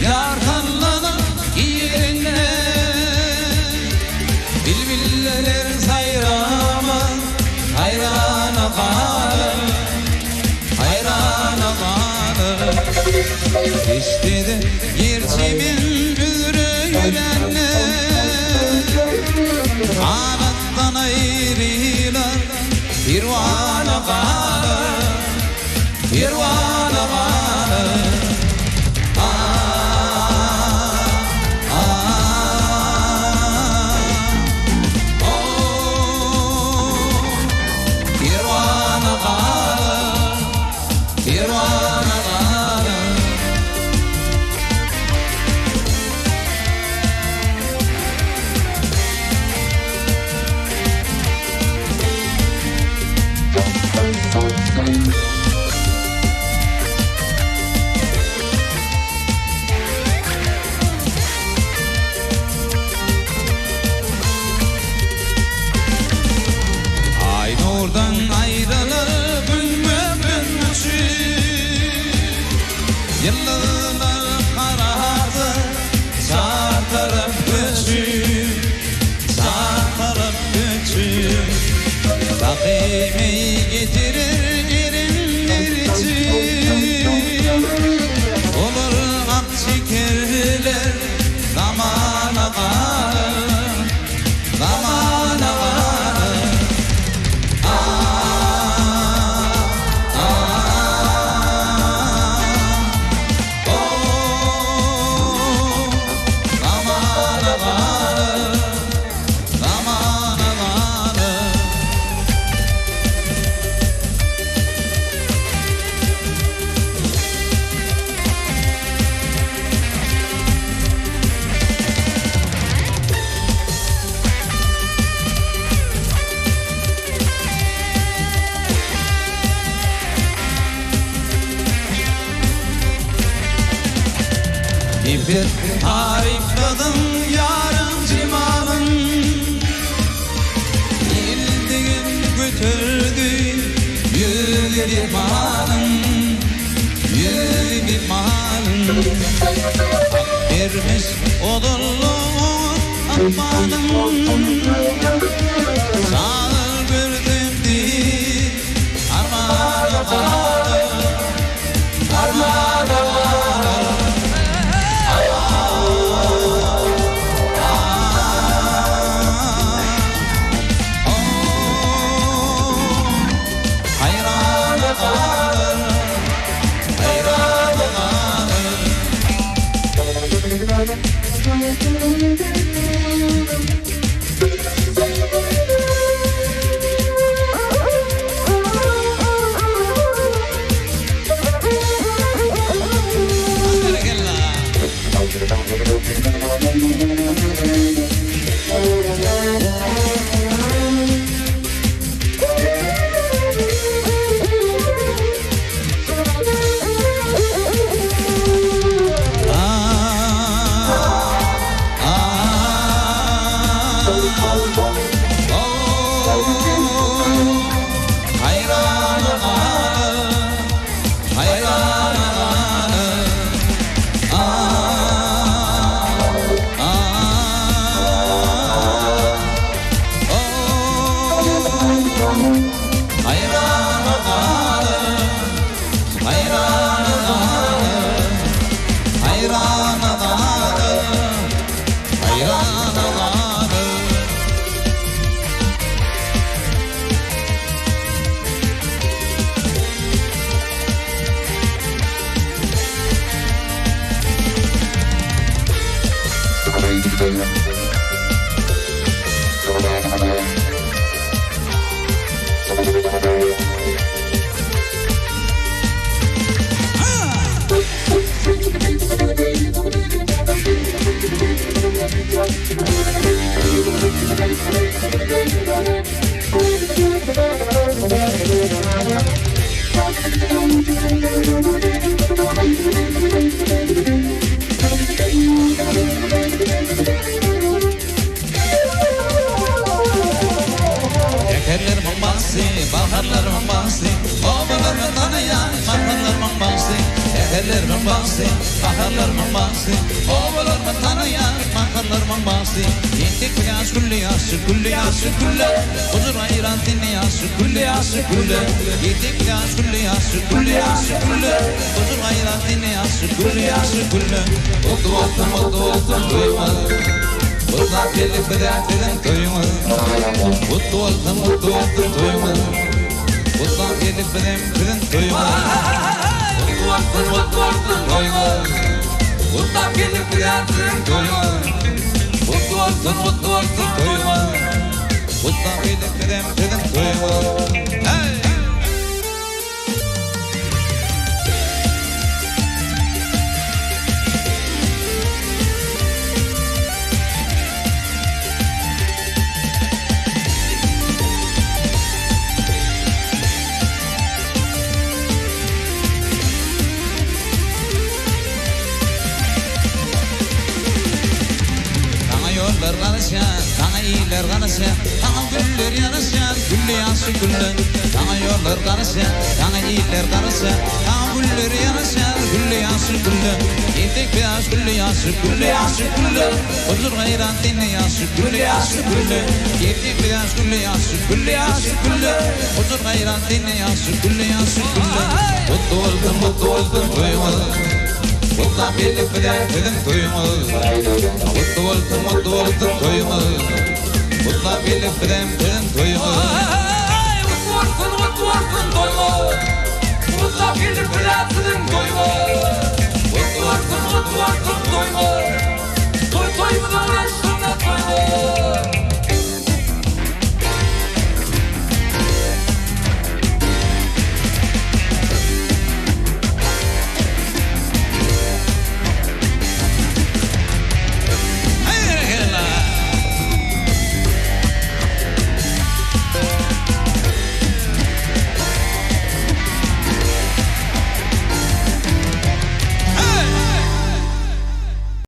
yar tanlanan yerine Bilbiller sayramaz hayrana kalır Hayrana kalır İşte de gerçeğimin üzrüyle Anattan ayrılar Pirvana kalır Pirvana kalır Yıllar karardı sağ taraf göçüm Sağ taraf göçüm Sakimeyi getirir erinler için Olur ak şekerler zamana kalır Zamana kalır Bir harikadım yarım cimanın Yıldığım götürdü yüzü bir malın Yüzü bir malın Vermiş odurluğun akmanın Sağır gördüm değil armağana kalır Armağana kalır Yekerler bombası, baharlar bastı Ovalarımı tanıyan makarlarımın bastı Yendik yas gülle yası gülle yası gülle Huzur ayran dinle yası gülle yası gülle Yendik yas gülle yası gülle yası gülle Huzur ayran dinle yası gülle yası gülle Mutlu oldum duymadım Bundan gelip dertlerim duymadım Mutlu oldum duymadım Bundan gelip dertlerim duymadım Mutlu oldum duymadım Bundan gelip dertlerim duymadım Mutlu oldum duymadım Bundan gelip dertlerim duymadım Hey! Yollar karışan, sana iyiler karışan Sana güller yarışan, gülle yaşı gülle Sana yollar karışan, sana iyiler karışan Sana güller yarışan, gülle yaşı gülle Yedik beyaz gülle yaşı, gülle yaşı gülle Huzur hayran dinle yaşı, gülle yaşı gülle Yedik beyaz gülle yaşı, gülle yaşı gülle Huzur hayran dinle yaşı, gülle yaşı gülle Mutlu oldum duymadım Bundan birlik bir dertlerim duymadım Mutlu oldum duymadım Bundan birlik bir dertlerim duymadım Mutlu oldum duymadım Bundan birlik bir dertlerim duymadım Mutlu oldum duymadım Toy toy mu da uğraştım